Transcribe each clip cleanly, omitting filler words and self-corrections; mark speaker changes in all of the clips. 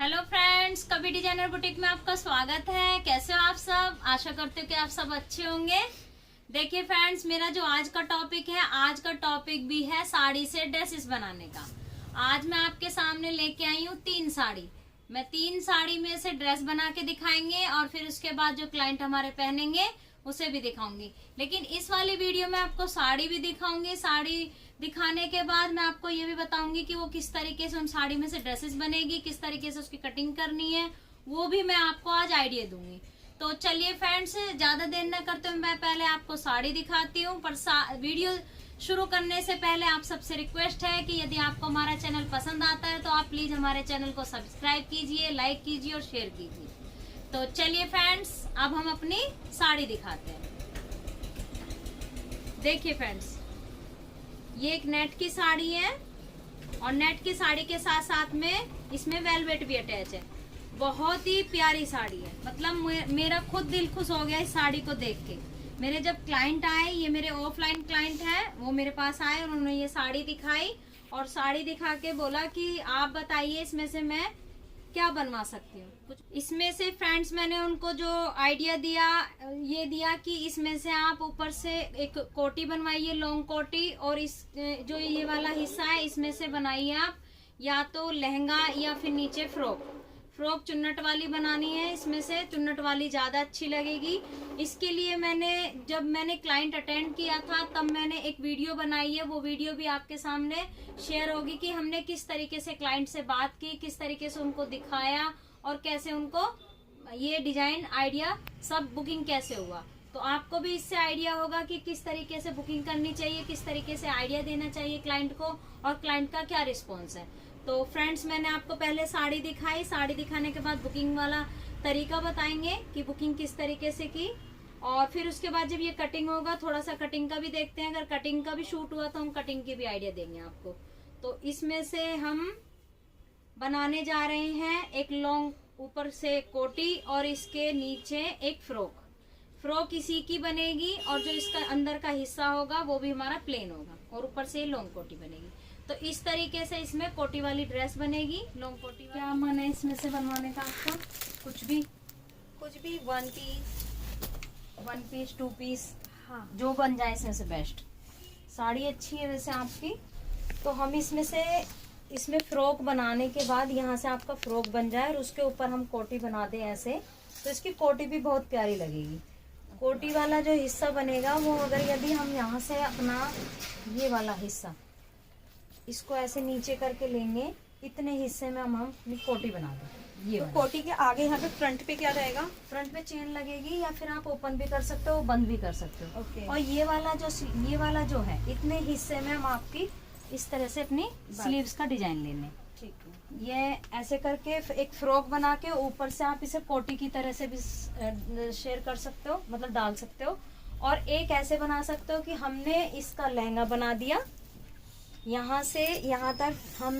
Speaker 1: Hello friends, कभी designer boutique में आपका स्वागत है। कैसे हो आप सब? आशा करते हो कि आप सब अच्छे होंगे। देखिए फ्रेंड्स, मेरा जो आज का टॉपिक है, आज का टॉपिक भी है साड़ी से ड्रेसेस बनाने का। आज मैं आपके सामने लेके आई हूँ 3 साड़ी। मैं 3 साड़ी में से ड्रेस बना के दिखाएंगे और फिर उसके बाद जो क्लाइंट हमारे पहनेंगे उसे भी दिखाऊंगी। लेकिन इस वाली वीडियो में आपको साड़ी भी दिखाऊंगी। साड़ी दिखाने के बाद मैं आपको ये भी बताऊंगी कि वो किस तरीके से उन साड़ी में से ड्रेसेस बनेगी, किस तरीके से उसकी कटिंग करनी है, वो भी मैं आपको आज आइडिया दूंगी। तो चलिए फ्रेंड्स, ज्यादा देर न करते हुए मैं पहले आपको साड़ी दिखाती हूँ। पर वीडियो शुरू करने से पहले आप सबसे रिक्वेस्ट है कि यदि आपको हमारा चैनल पसंद आता है तो आप प्लीज हमारे चैनल को सब्सक्राइब कीजिए, लाइक कीजिए और शेयर कीजिए। तो चलिए फ्रेंड्स, अब हम अपनी साड़ी दिखाते हैं। देखिए फ्रेंड्स, ये एक नेट की साड़ी है और नेट की साड़ी के साथ साथ में इसमें वेलवेट भी अटैच है। बहुत ही प्यारी साड़ी है। मतलब मेरा खुद दिल खुश हो गया इस साड़ी को देख के। मेरे जब क्लाइंट आए, ये मेरे ऑफलाइन क्लाइंट है, वो मेरे पास आए और उन्होंने ये साड़ी दिखाई और साड़ी दिखा के बोला कि आप बताइए इसमें से मैं क्या बनवा सकती हूँ। कुछ इसमें से फ्रेंड्स मैंने उनको जो आइडिया दिया, ये दिया कि इसमें से आप ऊपर से एक कोटी बनवाइए, लॉन्ग कोटी, और इस जो ये वाला हिस्सा है इसमें से बनाइए आप या तो लहंगा या फिर नीचे फ्रॉक चुन्नट वाली बनानी है। इसमें से चुन्नट वाली ज्यादा अच्छी लगेगी। इसके लिए जब मैंने क्लाइंट अटेंड किया था तब मैंने एक वीडियो बनाई है। वो वीडियो भी आपके सामने शेयर होगी कि हमने किस तरीके से क्लाइंट से बात की, किस तरीके से उनको दिखाया और कैसे उनको ये डिजाइन आइडिया सब बुकिंग कैसे हुआ। तो आपको भी इससे आइडिया होगा कि किस तरीके से बुकिंग करनी चाहिए, किस तरीके से आइडिया देना चाहिए क्लाइंट को और क्लाइंट का क्या रिस्पॉन्स है। तो फ्रेंड्स, मैंने आपको पहले साड़ी दिखाई। साड़ी दिखाने के बाद बुकिंग वाला तरीका बताएंगे कि बुकिंग किस तरीके से की, और फिर उसके बाद जब ये कटिंग होगा थोड़ा सा कटिंग का भी देखते हैं। अगर कटिंग का भी शूट हुआ तो हम कटिंग की भी आइडिया देंगे आपको। तो इसमें से हम बनाने जा रहे हैं एक लॉन्ग ऊपर से कोटी और इसके नीचे एक फ्रॉक इसी की बनेगी, और जो इसका अंदर का हिस्सा होगा वो भी हमारा प्लेन होगा और ऊपर से लॉन्ग कोटी बनेगी। तो इस तरीके से इसमें कोटी वाली ड्रेस बनेगी, लॉन्ग कोटी। क्या मन है इसमें से बनवाने का आपका? कुछ भी 1 पीस 2 पीस, हाँ, जो बन जाए इसमें से बेस्ट। साड़ी अच्छी है वैसे आपकी। तो हम इसमें फ्रॉक बनाने के बाद यहाँ से आपका फ्रॉक बन जाए और उसके ऊपर हम कोटी बना दें ऐसे, तो इसकी कोटी भी बहुत प्यारी लगेगी। कोटी वाला जो हिस्सा बनेगा वो अगर यदि हम यहाँ से अपना ये वाला हिस्सा इसको ऐसे नीचे करके लेंगे, इतने हिस्से में हम अपनी कोटी बना दें। ये
Speaker 2: तो कोटी के आगे यहाँ पे फ्रंट पे क्या रहेगा?
Speaker 1: फ्रंट पे चेन लगेगी या फिर आप ओपन भी कर सकते हो, बंद भी कर सकते हो।
Speaker 2: ओके।
Speaker 1: और ये वाला जो है इतने हिस्से में हम आपकी इस तरह से अपनी स्लीव्स का डिजाइन लेने।
Speaker 2: ठीक है।
Speaker 1: ये ऐसे करके एक फ्रॉक बना के ऊपर से आप इसे कोटी की तरह से भी शेयर कर सकते हो, मतलब डाल सकते हो। और एक ऐसे बना सकते हो कि हमने इसका लहंगा बना दिया, यहाँ से यहाँ तक हम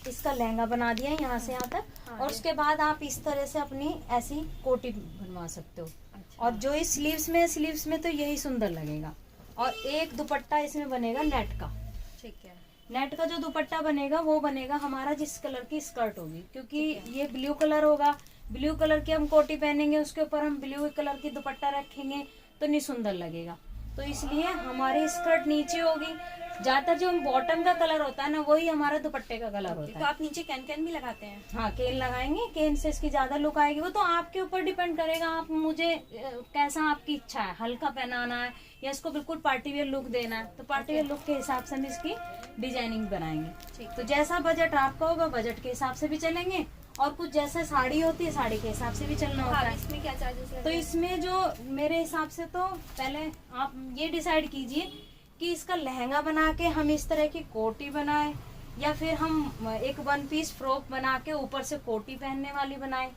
Speaker 1: इसका लहंगा बना दिया, यहाँ से यहाँ तक, हाँ, और उसके बाद आप इस तरह से अपनी ऐसी कोटी बनवा सकते हो। अच्छा। और जो इस स्लीव्स में तो यही सुंदर लगेगा। और एक दुपट्टा इसमें बनेगा नेट का।
Speaker 2: ठीक है।
Speaker 1: नेट का जो दुपट्टा बनेगा वो बनेगा हमारा जिस कलर की स्कर्ट होगी, क्योंकि ये ब्लू कलर होगा, ब्लू कलर की हम कोटी पहनेंगे, उसके ऊपर हम ब्लू कलर की दुपट्टा रखेंगे तो नहीं सुंदर लगेगा। तो इसलिए हमारी स्कर्ट नीचे होगी। ज्यादातर जो बॉटम का कलर होता है ना, वही हमारा दुपट्टे का कलर होता है।
Speaker 2: तो आप नीचे कैन भी लगाते हैं?
Speaker 1: हाँ, केन लगाएंगे। केन से इसकी ज्यादा लुक आएगी। वो तो आपके ऊपर डिपेंड करेगा, आप मुझे कैसा आपकी इच्छा है, हल्का पहनाना है या इसको बिल्कुल पार्टी वेयर लुक देना है, तो पार्टी वेयर लुक के हिसाब से हम इसकी डिजाइनिंग बनाएंगे। तो जैसा बजट आपका होगा बजट के हिसाब से भी चलेंगे, और कुछ जैसे साड़ी होती है साड़ी के हिसाब से भी चलना होता है।
Speaker 2: इसमें क्या चार्जेस लगेंगे?
Speaker 1: तो इसमें जो मेरे हिसाब से तो पहले आप ये डिसाइड कीजिए कि इसका लहंगा बना के हम इस तरह की कोटी बनाए, या फिर हम एक 1 पीस फ्रॉक बना के ऊपर से कोटी पहनने वाली बनाए।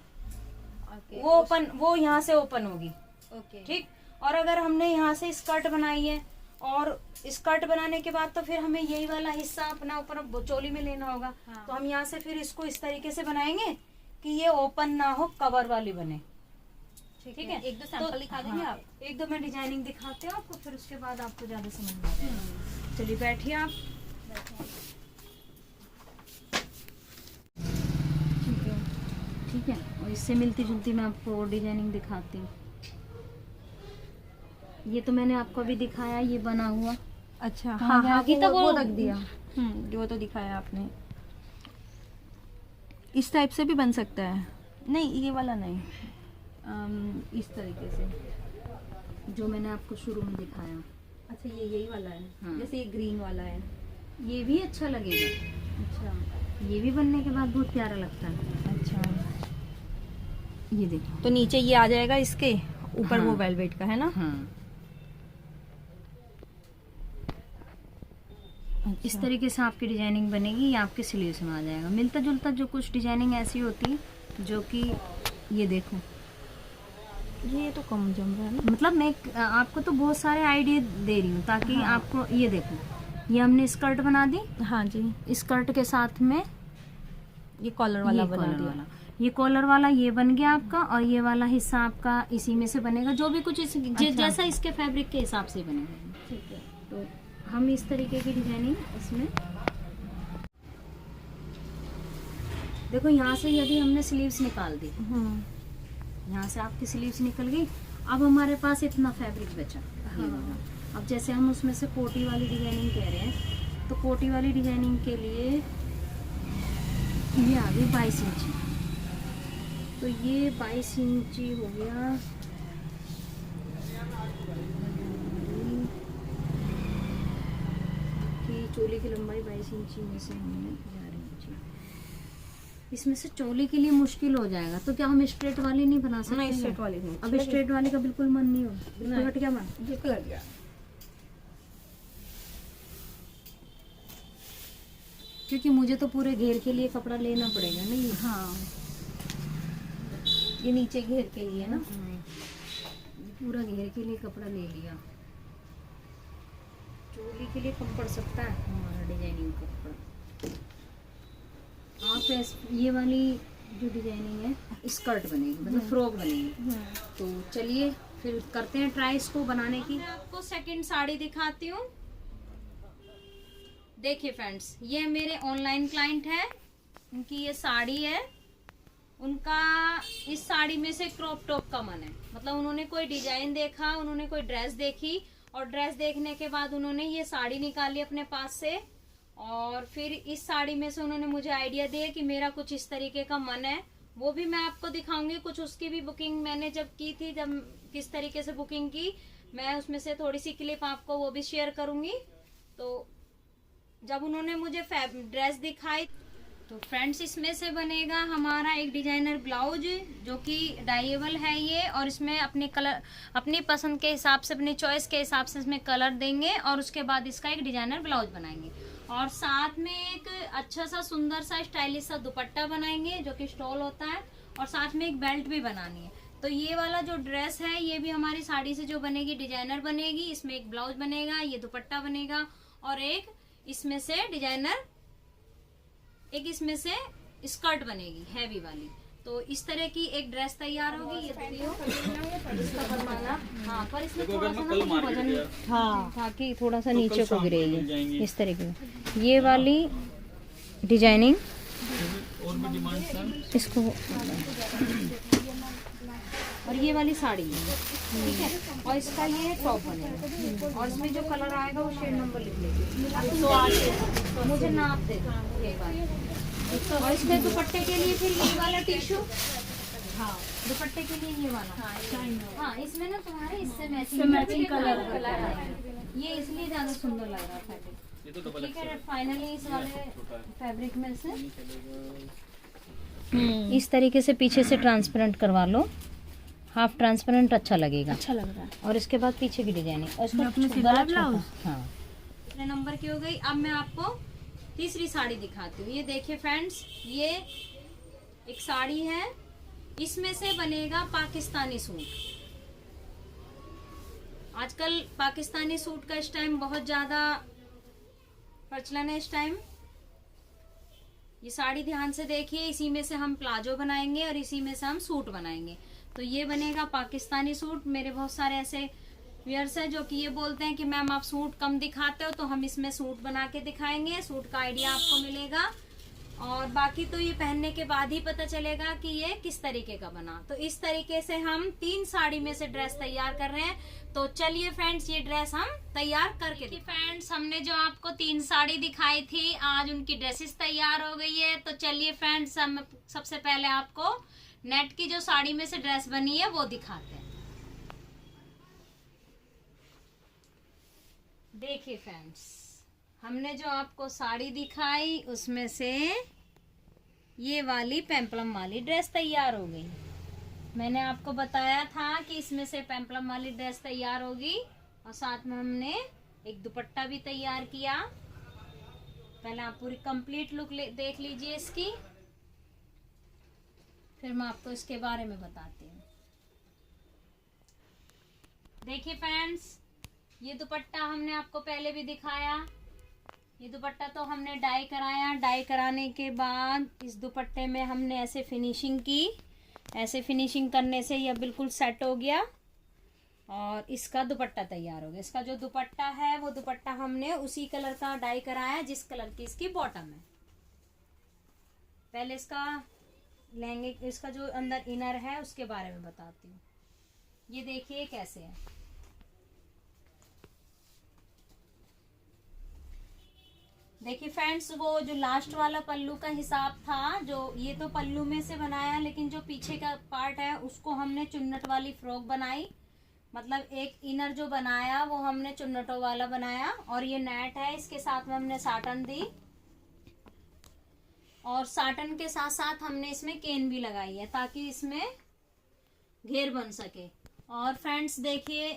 Speaker 1: वो यहाँ से ओपन होगी।
Speaker 2: ओके। ठीक।
Speaker 1: और अगर हमने यहाँ से स्कर्ट बनाई है और स्कर्ट बनाने के बाद तो फिर हमें यही वाला हिस्सा अपना ऊपर चोली में लेना होगा। हाँ। तो हम यहाँ से फिर इसको इस तरीके से बनाएंगे कि ये ओपन ना हो, कवर वाली बने। ठीक है।
Speaker 2: 1-2 सैंपल दिखा देंगे आप?
Speaker 1: 1-2 मैं डिजाइनिंग दिखाते हैं आपको, फिर उसके बाद आपको ज्यादा समझ में आ जाएगा। चलिए बैठिए आप। ठीक है। और इससे मिलती जुलती मैं आपको और डिजाइनिंग दिखाती हूँ। ये तो मैंने आपको अभी दिखाया, ये बना हुआ।
Speaker 2: अच्छा,
Speaker 1: हाँ,
Speaker 2: हाँ,
Speaker 1: बाकी तो
Speaker 2: वो
Speaker 1: वो
Speaker 2: रख दिया। वो तो दिखाया आपने। इस टाइप से भी बन सकता है? नहीं, ये वाला नहीं।
Speaker 1: इस तरीके से जो मैंने आपको शुरू में दिखाया।
Speaker 2: अच्छा, ये यही वाला है।
Speaker 1: हाँ।
Speaker 2: जैसे ये ग्रीन वाला है।
Speaker 1: ये भी अच्छा लगेगा।
Speaker 2: अच्छा,
Speaker 1: ये भी बनने के बाद बहुत प्यारा लगता है।
Speaker 2: अच्छा।
Speaker 1: ये देखो।
Speaker 2: तो नीचे ये आ जाएगा, इसके ऊपर
Speaker 1: हाँ।
Speaker 2: वो वेलवेट का है ना?
Speaker 1: हाँ, इस
Speaker 2: अच्छा।
Speaker 1: तरीके से आपकी डिजाइनिंग बनेगी। ये आपके स्लीव्स में आ जाएगा। मिलता जुलता जो कुछ डिजाइनिंग ऐसी होती जो कि ये देखो,
Speaker 2: ये तो कम जम रहा है ना?
Speaker 1: मतलब मैं आपको तो बहुत सारे आइडिया दे रही हूँ ताकि
Speaker 2: हाँ।
Speaker 1: आपको ये देखो, ये हमने स्कर्ट बना दी।
Speaker 2: हाँ जी।
Speaker 1: स्कर्ट के साथ में
Speaker 2: ये कॉलर वाला
Speaker 1: ये
Speaker 2: बना
Speaker 1: कॉलर
Speaker 2: दिया।
Speaker 1: वाला, ये कॉलर वाला ये बन गया आपका, और ये वाला हिस्सा आपका इसी में से बनेगा। जो भी कुछ
Speaker 2: अच्छा।
Speaker 1: जैसा इसके फैब्रिक के हिसाब से बनेगा।
Speaker 2: ठीक है।
Speaker 1: तो हम इस तरीके की डिजाइनिंग इसमें देखो, यहाँ से यदि हमने स्लीव्स निकाल दी, यहाँ से आपकी स्लीव्स निकल गई। अब हमारे पास इतना फैब्रिक बचा। ये वाला। अब जैसे हम उसमें से कोटी वाली डिजाइनिंग कह रहे हैं, तो कोटी वाली डिजाइनिंग के लिए ये आ गई 22 इंची। तो ये 22 इंची हो गया। कि चोली की लंबाई 22 इंची में से हमने 11 इंची। इसमें से चोली के लिए मुश्किल हो जाएगा, तो क्या हम स्ट्रेट वाली नहीं बना सकते?
Speaker 2: नहीं, स्ट्रेट वाली नहीं।
Speaker 1: अब स्ट्रेट वाली का बिल्कुल मन नहीं हो, बिल्कुल
Speaker 2: नहीं।
Speaker 1: हट गया मन।
Speaker 2: बिल्कुल हट गया।
Speaker 1: क्योंकि मुझे तो पूरे घेर के लिए कपड़ा लेना पड़ेगा नहीं।
Speaker 2: हाँ, ये नीचे घेर के लिए ना?
Speaker 1: पूरा घेर के लिए कपड़ा ले लिया। चोली के लिए कम पड़ सकता है हमारा डिजाइनिंग कपड़ा। आप ये वाली जो डिजाइनिंग है स्कर्ट बनेगी, मतलब फ्रॉक बनेगी। तो चलिए फिर करते हैं ट्राई इसको बनाने की। मैं आपको सेकंड साड़ी दिखाती हूँ। देखिए फ्रेंड्स, ये मेरे ऑनलाइन क्लाइंट है, उनकी ये साड़ी है। उनका इस साड़ी में से क्रॉप टॉप का मन है। मतलब उन्होंने कोई डिजाइन देखा, उन्होंने कोई ड्रेस देखी, और ड्रेस देखने के बाद उन्होंने ये साड़ी निकाली अपने पास से, और फिर इस साड़ी में से उन्होंने मुझे आइडिया दिया कि मेरा कुछ इस तरीके का मन है। वो भी मैं आपको दिखाऊंगी। कुछ उसकी भी बुकिंग मैंने जब की थी, जब किस तरीके से बुकिंग की, मैं उसमें से थोड़ी सी क्लिप आपको वो भी शेयर करूंगी। तो जब उन्होंने मुझे ड्रेस दिखाई, तो फ्रेंड्स इसमें से बनेगा हमारा एक डिजाइनर ब्लाउज, जो कि डाइएबल है ये, और इसमें अपने कलर, अपनी पसंद के हिसाब से, अपनी चॉइस के हिसाब से इसमें कलर देंगे, और उसके बाद इसका एक डिजाइनर ब्लाउज बनाएंगे। और साथ में एक अच्छा सा सुंदर सा स्टाइलिश सा दुपट्टा बनाएंगे, जो कि स्टॉल होता है, और साथ में एक बेल्ट भी बनानी है। तो ये वाला जो ड्रेस है, ये भी हमारी साड़ी से जो बनेगी डिजाइनर बनेगी। इसमें एक ब्लाउज बनेगा, ये दुपट्टा बनेगा, और एक इसमें से डिजाइनर, एक इसमें से स्कर्ट बनेगी हैवी वाली। तो इस तरह की एक ड्रेस तैयार होगी। ये देखियो इसका बनवाना। हाँ, पर इसमें थोड़ा सा ना वजन, हाँ, ताकि थोड़ा सा नीचे को गिरेगी इस तरीके से। ये वाली डिजाइनिंग इसको, और ये वाली साड़ी है, ठीक है। और इसका ये टॉप बनेगा, और इसमें जो कलर आएगा वो शेड नंबर लिख लीजिए। तो मुझे नाप दे एक बार। और इसमें दुपट्टे के लिए फिर ये वाला टिश्यू, हाँ, दुपट्टे के लिए ये वाला, हाँ, इसमें ना तुम्हारे इससे मैचिंग कलर ये इसलिए ज्यादा सुंदर लग रहा फैब्रिक। ठीक है, फाइनली इस वाले फैब्रिक में से इस तरीके से पीछे से ट्रांसपेरेंट करवा लो। हाफ ट्रांसपेरेंट अच्छा लगेगा,
Speaker 2: अच्छा लग रहा है।
Speaker 1: और इसके बाद पीछे की डिजाइनिंग, और इसका
Speaker 2: अपने
Speaker 1: गला
Speaker 2: सिला ब्लाउज।
Speaker 1: छोटा, हाँ, इतने नंबर की हो गई। अब मैं आपको तीसरी साड़ी दिखाती हूँ। ये देखिए फ्रेंड्स, ये एक साड़ी है, इसमें से बनेगा पाकिस्तानी सूट। आजकल पाकिस्तानी सूट का इस टाइम बहुत ज्यादा प्रचलन है इस टाइम। ये साड़ी ध्यान से देखिए, इसी में से हम प्लाजो बनाएंगे और इसी में से हम सूट बनाएंगे। तो ये बनेगा पाकिस्तानी सूट। मेरे बहुत सारे ऐसे वियर्स है जो कि ये बोलते हैं कि मैम आप सूट कम दिखाते हो, तो हम इसमें सूट बना के दिखाएंगे। सूट का आइडिया आपको मिलेगा। और बाकी तो ये पहनने के बाद ही पता चलेगा कि ये किस तरीके का बना। तो इस तरीके से हम 3 साड़ी में से ड्रेस तैयार कर रहे हैं। तो चलिए फ्रेंड्स, ये ड्रेस हम तैयार करके देखिए फ्रेंड्स, हमने जो आपको 3 साड़ी दिखाई थी, आज उनकी ड्रेसेस तैयार हो गई है। तो चलिए फ्रेंड्स, हम सबसे पहले आपको नेट की जो साड़ी में से ड्रेस बनी है वो दिखाते हैं। देखिए फ्रेंड्स, हमने जो आपको साड़ी दिखाई उसमें से ये वाली पेम्पलम वाली ड्रेस तैयार हो गई। मैंने आपको बताया था कि इसमें से पेम्पलम वाली ड्रेस तैयार होगी और साथ में हमने एक दुपट्टा भी तैयार किया। पहले आप पूरी कंप्लीट लुक देख लीजिए इसकी, फिर मैं आपको इसके बारे में बताती हूँ। देखिए फ्रेंड्स, ये दुपट्टा हमने आपको पहले भी दिखाया। ये दुपट्टा तो हमने डाई कराया। डाई कराने के बाद इस दुपट्टे में हमने ऐसे फिनिशिंग की। ऐसे फिनिशिंग करने से यह बिल्कुल सेट हो गया और इसका दुपट्टा तैयार हो गया। इसका जो दुपट्टा है वो दुपट्टा हमने उसी कलर का डाई कराया जिस कलर की इसकी बॉटम है। पहले इसका लहंगे, इसका जो अंदर इनर है उसके बारे में बताती हूँ। ये देखिए कैसे है। देखिए फ्रेंड्स, वो जो लास्ट वाला पल्लू का हिसाब था, जो ये तो पल्लू में से बनाया, लेकिन जो पीछे का पार्ट है उसको हमने चुन्नट वाली फ्रॉक बनाई। मतलब एक इनर जो बनाया वो हमने चुन्नटों वाला बनाया। और ये नेट है, इसके साथ में हमने साटन दी और साटन के साथ साथ हमने इसमें केन भी लगाई है ताकि इसमें घेर बन सके। और फ्रेंड्स देखिए,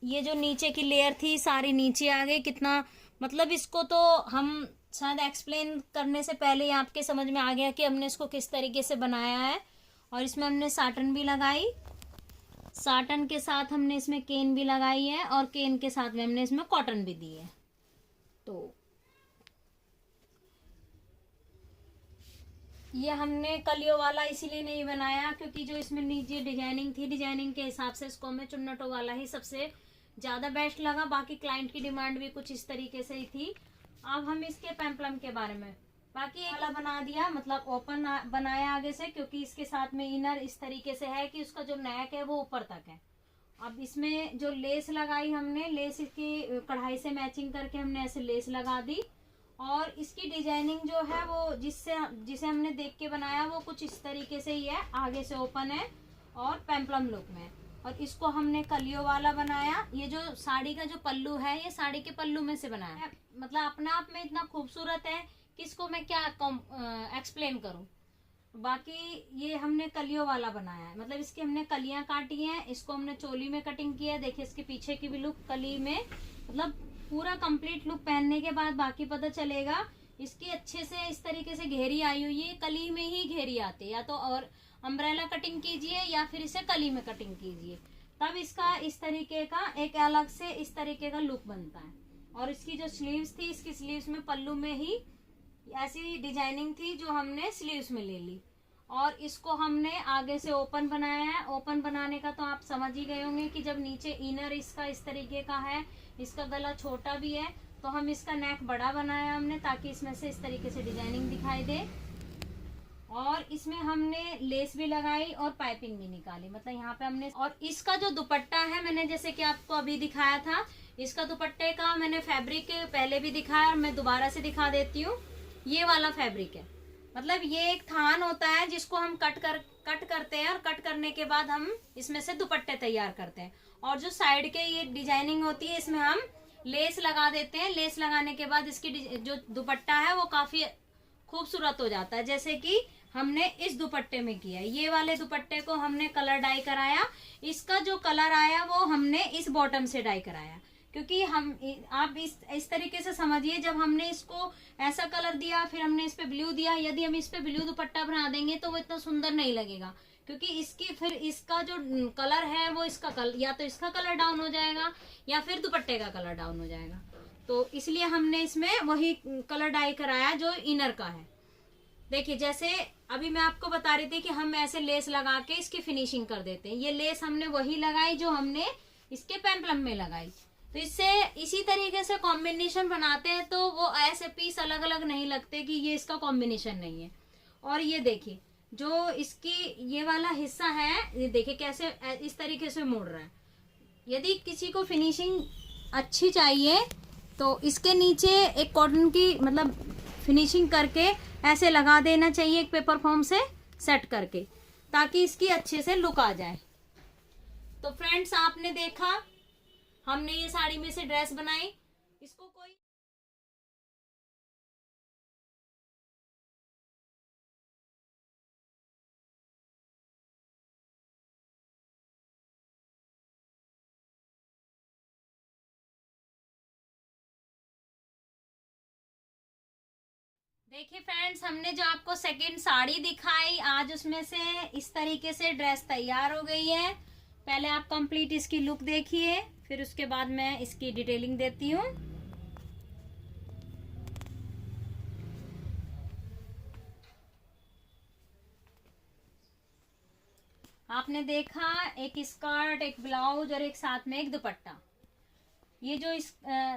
Speaker 1: ये जो नीचे की लेयर थी सारी नीचे आ गई। कितना मतलब इसको तो हम शायद एक्सप्लेन करने से पहले ही आपके समझ में आ गया कि हमने इसको किस तरीके से बनाया है। और इसमें हमने साटन भी लगाई, साटन के साथ हमने इसमें केन भी लगाई है और केन के साथ में हमने इसमें कॉटन भी दी है। तो ये हमने कलियों वाला इसीलिए नहीं बनाया क्योंकि जो इसमें नीचे डिजाइनिंग थी, डिजाइनिंग के हिसाब से इसको हमें चुन्नटों वाला ही सबसे ज़्यादा बेस्ट लगा। बाकी क्लाइंट की डिमांड भी कुछ इस तरीके से ही थी। अब हम इसके पेम्पलम के बारे में, बाकी एक वाला बना दिया, मतलब ओपन बनाया आगे से, क्योंकि इसके साथ में इनर इस तरीके से है कि उसका जो नेक है वो ऊपर तक है। अब इसमें जो लेस लगाई हमने, लेस इसकी कढ़ाई से मैचिंग करके हमने ऐसे लेस लगा दी। और इसकी डिजाइनिंग जो है वो जिसे हमने देख के बनाया वो कुछ इस तरीके से ही है, आगे से ओपन है और पेम्पलम लुक में। और इसको हमने कलियों वाला बनाया। ये जो साड़ी का जो पल्लू है ये साड़ी के पल्लू में से बनाया है। मतलब अपने आप में इतना खूबसूरत है कि इसको मैं क्या एक्सप्लेन करूं। बाकी ये हमने कलियों वाला बनाया है, मतलब इसकी हमने कलियां काटी हैं, इसको हमने चोली में कटिंग किया है। देखिए इसके पीछे की भी लुक कली में, मतलब पूरा कंप्लीट लुक पहनने के बाद बाकी पता चलेगा। इसकी अच्छे से इस तरीके से घेरी आई हुई है, कली में ही घेरी आती है। या तो और अम्ब्रेला कटिंग कीजिए या फिर इसे कली में कटिंग कीजिए, तब इसका इस तरीके का एक अलग से इस तरीके का लुक बनता है। और इसकी जो स्लीव्स थी, इसकी स्लीव्स में पल्लू में ही ऐसी डिजाइनिंग थी जो हमने स्लीव्स में ले ली। और इसको हमने आगे से ओपन बनाया है। ओपन बनाने का तो आप समझ ही गए होंगे कि जब नीचे इनर इसका इस तरीके का है, इसका गला छोटा भी है, तो हम इसका नेक बड़ा बनाया हमने ताकि इसमें से इस तरीके से डिजाइनिंग दिखाई दे। और इसमें हमने लेस भी लगाई और पाइपिंग भी निकाली, मतलब यहाँ पे हमने। और इसका जो दुपट्टा है, मैंने जैसे कि आपको अभी दिखाया था, इसका दुपट्टे का मैंने फैब्रिक पहले भी दिखाया और मैं दोबारा से दिखा देती हूँ। ये वाला फैब्रिक है, मतलब ये एक थान होता है जिसको हम कट करते हैं और कट करने के बाद हम इसमें से दुपट्टे तैयार करते हैं। और जो साइड के ये डिजाइनिंग होती है इसमें हम लेस लगा देते हैं। लेस लगाने के बाद इसकी जो दुपट्टा है वो काफी खूबसूरत हो जाता है, जैसे कि हमने इस दुपट्टे में किया। ये वाले दुपट्टे को हमने कलर डाई कराया। इसका जो कलर आया वो हमने इस बॉटम से डाई कराया, क्योंकि आप इस तरीके से समझिए, जब हमने इसको ऐसा कलर दिया फिर हमने इस पे ब्लू दिया, यदि हम इस पे ब्लू दुपट्टा बना देंगे तो वो इतना सुंदर नहीं लगेगा, क्योंकि इसका जो कलर है वो या तो इसका कलर डाउन हो जाएगा या फिर दुपट्टे का कलर डाउन हो जाएगा। तो इसलिए हमने इसमें वही कलर डाई कराया जो इनर का है। देखिए जैसे अभी मैं आपको बता रही थी कि हम ऐसे लेस लगा के इसकी फिनिशिंग कर देते हैं। ये लेस हमने वही लगाई जो हमने इसके पेम्पलम में लगाई। तो इससे इसी तरीके से कॉम्बिनेशन बनाते हैं तो वो ऐसे पीस अलग अलग नहीं लगते कि ये इसका कॉम्बिनेशन नहीं है। और ये देखिए जो इसकी ये वाला हिस्सा है, ये देखिए कैसे इस तरीके से मुड़ रहा है। यदि किसी को फिनिशिंग अच्छी चाहिए तो इसके नीचे एक कॉटन की मतलब फिनिशिंग करके ऐसे लगा देना चाहिए, एक पेपर फॉर्म से सेट करके, ताकि इसकी अच्छे से लुक आ जाए। तो फ्रेंड्स आपने देखा हमने ये साड़ी में से ड्रेस बनाई। इसको कोई देखिए फ्रेंड्स, हमने जो आपको सेकंड साड़ी दिखाई आज, उसमें से इस तरीके से ड्रेस तैयार हो गई है। पहले आप कंप्लीट इसकी लुक देखिए, फिर उसके बाद मैं इसकी डिटेलिंग देती हूँ। आपने देखा एक स्कर्ट, एक ब्लाउज और एक साथ में एक दुपट्टा। ये जो इस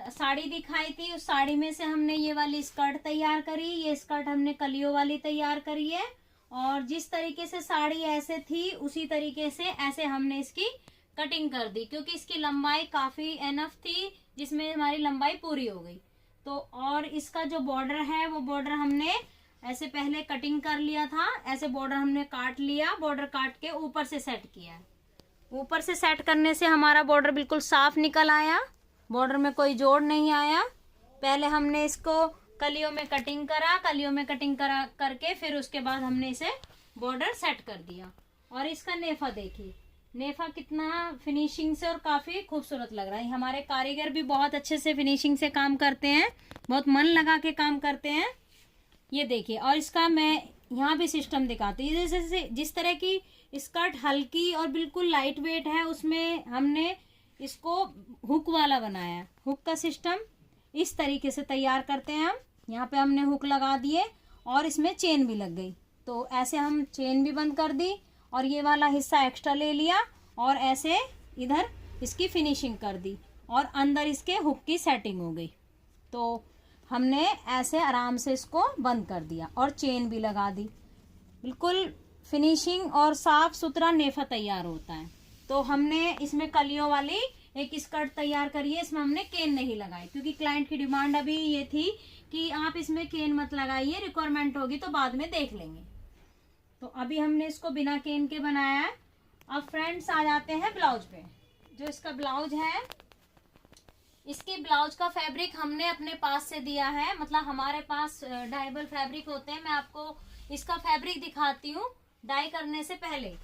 Speaker 1: साड़ी दिखाई थी उस साड़ी में से हमने ये वाली स्कर्ट तैयार करी, ये स्कर्ट हमने कलियों वाली तैयार करी है। और जिस तरीके से साड़ी ऐसे थी उसी तरीके से ऐसे हमने इसकी कटिंग कर दी, क्योंकि इसकी लंबाई काफी एनफ थी जिसमें हमारी लंबाई पूरी हो गई। तो और इसका जो बॉर्डर है वो बॉर्डर हमने ऐसे पहले कटिंग कर लिया था, ऐसे बॉर्डर हमने काट लिया, बॉर्डर काट के ऊपर से सेट किया। ऊपर से सेट करने से हमारा बॉर्डर बिल्कुल साफ निकल आया, बॉर्डर में कोई जोड़ नहीं आया। पहले हमने इसको कलियों में कटिंग करा, कलियों में कटिंग करा करके फिर उसके बाद हमने इसे बॉर्डर सेट कर दिया। और इसका नेफा देखिए, नेफा कितना फिनिशिंग से और काफी खूबसूरत लग रहा है। हमारे कारीगर भी बहुत अच्छे से फिनिशिंग से काम करते हैं, बहुत मन लगा के काम करते हैं। ये देखिए, और इसका मैं यहाँ भी सिस्टम दिखाती हूँ। जैसे जिस तरह की स्कर्ट हल्की और बिल्कुल लाइट वेट है, उसमें हमने इसको हुक वाला बनाया। हुक का सिस्टम इस तरीके से तैयार करते हैं हम। यहाँ पे हमने हुक लगा दिए और इसमें चेन भी लग गई, तो ऐसे हम चेन भी बंद कर दी और ये वाला हिस्सा एक्स्ट्रा ले लिया और ऐसे इधर इसकी फिनिशिंग कर दी और अंदर इसके हुक की सेटिंग हो गई। तो हमने ऐसे आराम से इसको बंद कर दिया और चेन भी लगा दी। बिल्कुल फिनिशिंग और साफ सुथरा नेफा तैयार होता है। तो हमने इसमें कलियों वाली एक स्कर्ट तैयार करी है, इसमें हमने केन नहीं लगाई, क्योंकि क्लाइंट की डिमांड अभी ये थी कि आप इसमें केन मत लगाइए, रिक्वायरमेंट होगी तो बाद में देख लेंगे। तो अभी हमने इसको बिना केन के बनाया है। अब फ्रेंड्स आ जाते हैं ब्लाउज पे। जो इसका ब्लाउज है, इसके ब्लाउज का फैब्रिक हमने अपने पास से दिया है, मतलब हमारे पास डाइबल फैब्रिक होते हैं। मैं आपको इसका फैब्रिक दिखाती हूँ डाई करने से पहले।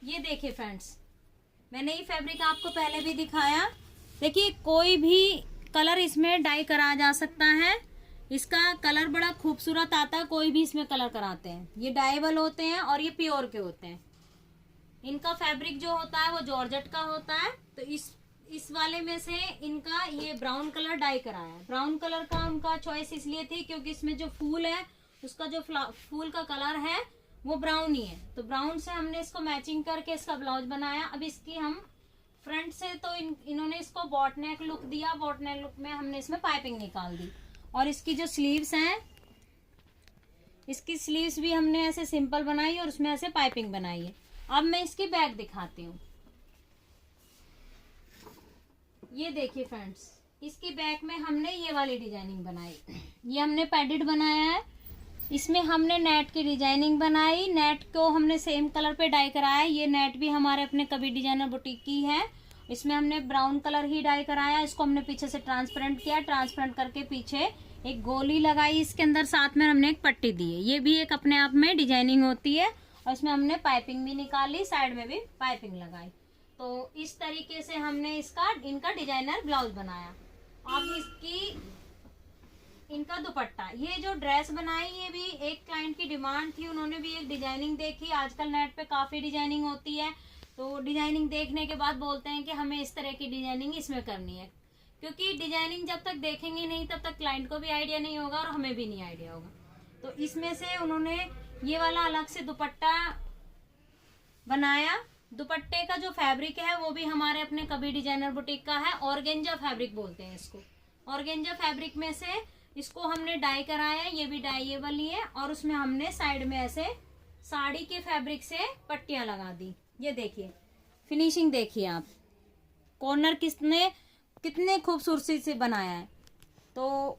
Speaker 1: ये देखिए फ्रेंड्स, मैंने ये फैब्रिक आपको पहले भी दिखाया। देखिए कोई भी कलर इसमें डाई करा जा सकता है, इसका कलर बड़ा खूबसूरत आता है। कोई भी इसमें कलर कराते हैं, ये डाइबल होते हैं और ये प्योर के होते हैं। इनका फैब्रिक जो होता है वो जॉर्जेट का होता है। तो इस वाले में से इनका ये ब्राउन कलर डाई कराया है। ब्राउन कलर का उनका चॉइस इसलिए थी क्योंकि इसमें जो फूल है उसका जो फूल का कलर है वो ब्राउन ही है। तो ब्राउन से हमने इसको मैचिंग करके इसका ब्लाउज बनाया। अब इसकी हम फ्रंट से तो इन्होंने इसको बॉट नेक लुक दिया, बॉट नेक लुक में हमने इसमें पाइपिंग निकाल दी। और इसकी जो स्लीव्स हैं, इसकी स्लीव्स भी हमने ऐसे सिंपल बनाई और उसमें ऐसे पाइपिंग बनाई है। अब मैं इसकी बैक दिखाती हूँ। ये देखिए फ्रेंड्स, इसकी बैक में हमने ये वाली डिजाइनिंग बनाई। ये हमने पैडेड बनाया है, इसमें हमने नेट की डिजाइनिंग बनाई। नेट को हमने सेम कलर पे डाई कराया। ये नेट भी हमारे अपने कबीर डिजाइनर बुटीक की है। इसमें हमने ब्राउन कलर ही डाई कराया। इसको हमने पीछे से ट्रांसपेरेंट किया, ट्रांसपेरेंट करके पीछे एक गोली लगाई, इसके अंदर साथ में हमने एक पट्टी दी है। ये भी एक अपने आप में डिजाइनिंग होती है। और इसमें हमने पाइपिंग भी निकाली, साइड में भी पाइपिंग लगाई। तो इस तरीके से हमने इनका डिजाइनर ब्लाउज बनाया। अब इनका दुपट्टा, ये जो ड्रेस बनाई ये भी एक क्लाइंट की डिमांड थी। उन्होंने भी एक डिजाइनिंग देखी। आजकल नेट पे काफी डिजाइनिंग होती है, तो डिजाइनिंग देखने के बाद बोलते हैं कि हमें इस तरह की डिजाइनिंग इसमें करनी है। क्योंकि डिजाइनिंग जब तक देखेंगे नहीं तब तक क्लाइंट को भी आइडिया नहीं होगा और हमें भी नहीं आइडिया होगा। तो इसमें से उन्होंने ये वाला अलग से दुपट्टा बनाया। दुपट्टे का जो फैब्रिक है वो भी हमारे अपने कबीर डिजाइनर बुटीक का है। ऑर्गेंजा फैब्रिक बोलते हैं इसको। ऑर्गेंजा फैब्रिक में से इसको हमने डाई कराया, ये भी डाई ये वाली है, और उसमें हमने साइड में ऐसे साड़ी के फैब्रिक से पट्टियां लगा दी। ये देखिए फिनिशिंग देखिए आप, कॉर्नर कितने खूबसूरती से बनाया है। तो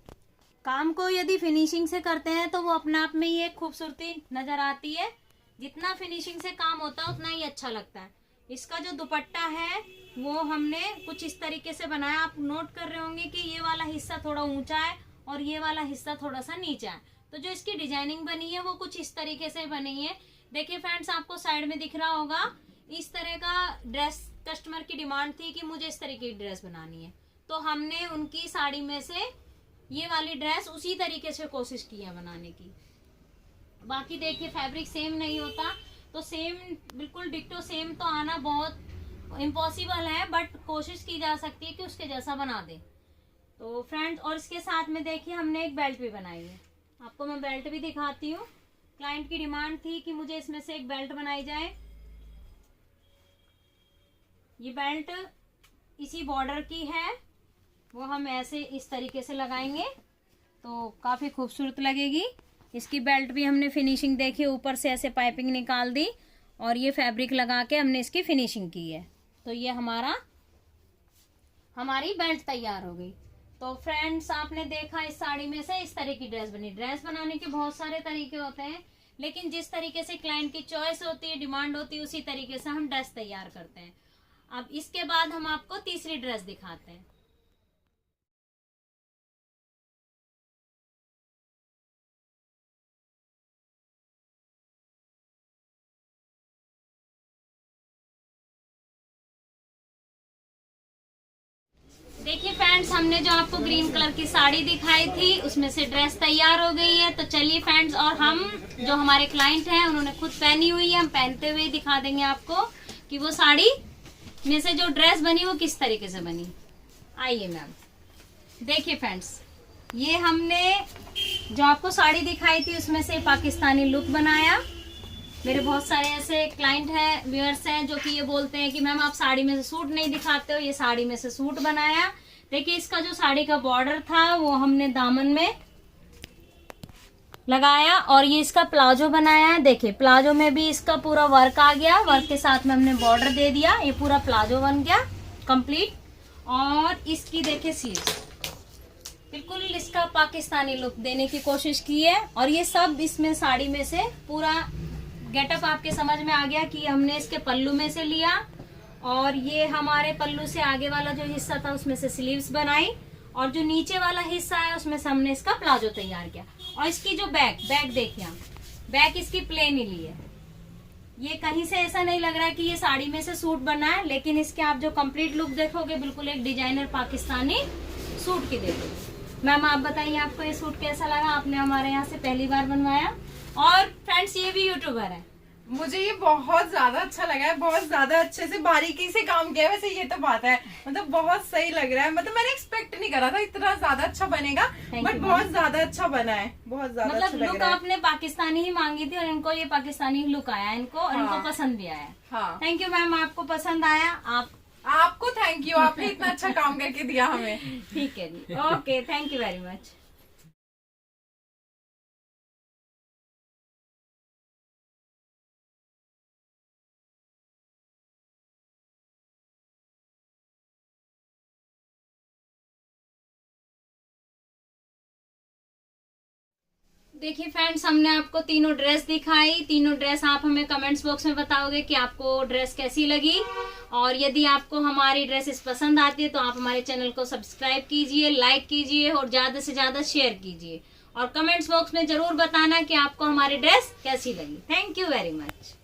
Speaker 1: काम को यदि फिनिशिंग से करते हैं तो वो अपने आप में ही एक खूबसूरती नजर आती है। जितना फिनिशिंग से काम होता है उतना ही अच्छा लगता है। इसका जो दुपट्टा है वो हमने कुछ इस तरीके से बनाया। आप नोट कर रहे होंगे कि ये वाला हिस्सा थोड़ा ऊंचा है और ये वाला हिस्सा थोड़ा सा नीचा है। तो जो इसकी डिजाइनिंग बनी है वो कुछ इस तरीके से बनी है। देखिए फ्रेंड्स, आपको साइड में दिख रहा होगा, इस तरह का ड्रेस कस्टमर की डिमांड थी कि मुझे इस तरीके की ड्रेस बनानी है, तो हमने उनकी साड़ी में से ये वाली ड्रेस उसी तरीके से कोशिश की है बनाने की। बाकी देखिए फैब्रिक सेम नहीं होता, तो सेम बिल्कुल डिक्टो सेम तो आना बहुत इम्पॉसिबल है, बट कोशिश की जा सकती है कि उसके जैसा बना दे। तो फ्रेंड्स, और इसके साथ में देखिए हमने एक बेल्ट भी बनाई है। आपको मैं बेल्ट भी दिखाती हूँ। क्लाइंट की डिमांड थी कि मुझे इसमें से एक बेल्ट बनाई जाए। ये बेल्ट इसी बॉर्डर की है, वो हम ऐसे इस तरीके से लगाएंगे तो काफी खूबसूरत लगेगी। इसकी बेल्ट भी हमने फिनिशिंग देखी, ऊपर से ऐसे पाइपिंग निकाल दी और ये फैब्रिक लगा के हमने इसकी फिनिशिंग की है। तो ये हमारी बेल्ट तैयार हो गई। तो फ्रेंड्स, आपने देखा इस साड़ी में से इस तरह की ड्रेस बनी। ड्रेस बनाने के बहुत सारे तरीके होते हैं, लेकिन जिस तरीके से क्लाइंट की चॉइस होती है, डिमांड होती है, उसी तरीके से हम ड्रेस तैयार करते हैं। अब इसके बाद हम आपको तीसरी ड्रेस दिखाते हैं। देखिए फ्रेंड्स, हमने जो आपको ग्रीन कलर की साड़ी दिखाई थी उसमें से ड्रेस तैयार हो गई है। तो चलिए फ्रेंड्स, और हम जो हमारे क्लाइंट हैं उन्होंने खुद पहनी हुई है, हम पहनते हुए दिखा देंगे आपको कि वो साड़ी में से जो ड्रेस बनी वो किस तरीके से बनी। आइए मैम। देखिए फ्रेंड्स, ये हमने जो आपको साड़ी दिखाई थी उसमें से पाकिस्तानी लुक बनाया। मेरे बहुत सारे ऐसे क्लाइंट हैं, व्यूअर्स हैं, जो कि ये बोलते हैं कि मैम आप साड़ी में से सूट नहीं दिखाते हो। ये साड़ी में से सूट बनाया। देखिए इसका जो साड़ी का बॉर्डर था वो हमने दामन में लगाया और ये इसका प्लाजो बनाया है। देखिए प्लाजो में भी इसका पूरा वर्क आ गया, वर्क के साथ में हमने बॉर्डर दे दिया, ये पूरा प्लाजो बन गया कंप्लीट। और इसकी देखिए स्लीव्स, बिल्कुल इसका पाकिस्तानी लुक देने की कोशिश की है। और ये सब इसमें साड़ी में से पूरा गेटअप आपके समझ में आ गया कि हमने इसके पल्लू में से लिया और ये हमारे पल्लू से आगे वाला जो हिस्सा था उसमें से स्लीव्स बनाई और जो नीचे वाला हिस्सा है उसमें से हमने इसका प्लाजो तैयार किया। और इसकी जो बैक देखिए आप, बैक इसकी प्लेन ही ली है। ये कहीं से ऐसा नहीं लग रहा कि ये साड़ी में से सूट बना है, लेकिन इसके आप जो कंप्लीट लुक देखोगे बिल्कुल एक डिजाइनर पाकिस्तानी सूट की देखोगे। मैम आप बताइए आपको ये सूट कैसा लगा? आपने हमारे यहाँ से पहली बार बनवाया और फ्रेंड्स ये भी यूट्यूबर है।
Speaker 3: मुझे ये बहुत ज्यादा अच्छा लगा है, बहुत ज्यादा अच्छे से बारीकी से काम किया है। वैसे ये तो बात है, मतलब बहुत सही लग रहा है। मतलब मैंने एक्सपेक्ट नहीं करा था इतना ज्यादा अच्छा बनेगा, बट बहुत ज्यादा अच्छा बना है, बहुत ज्यादा
Speaker 1: मतलब
Speaker 3: अच्छा लग
Speaker 1: लुक
Speaker 3: रहा है।
Speaker 1: आपने पाकिस्तानी ही मांगी थी और इनको ये पाकिस्तानी लुक आया इनको, और इनको पसंद भी आया।
Speaker 3: हाँ,
Speaker 1: थैंक यू मैम, आपको पसंद आया।
Speaker 3: आपको थैंक यू, आपने इतना अच्छा काम करके दिया हमें।
Speaker 1: ठीक है जी, okay, thank you very much. देखिए फ्रेंड्स, हमने आपको तीनों ड्रेस दिखाई। तीनों ड्रेस आप हमें कमेंट्स बॉक्स में बताओगे कि आपको ड्रेस कैसी लगी। और यदि आपको हमारी ड्रेसेस पसंद आती है तो आप हमारे चैनल को सब्सक्राइब कीजिए, लाइक कीजिए और ज्यादा से ज्यादा शेयर कीजिए। और कमेंट्स बॉक्स में जरूर बताना कि आपको हमारी ड्रेस कैसी लगी। Thank you very much.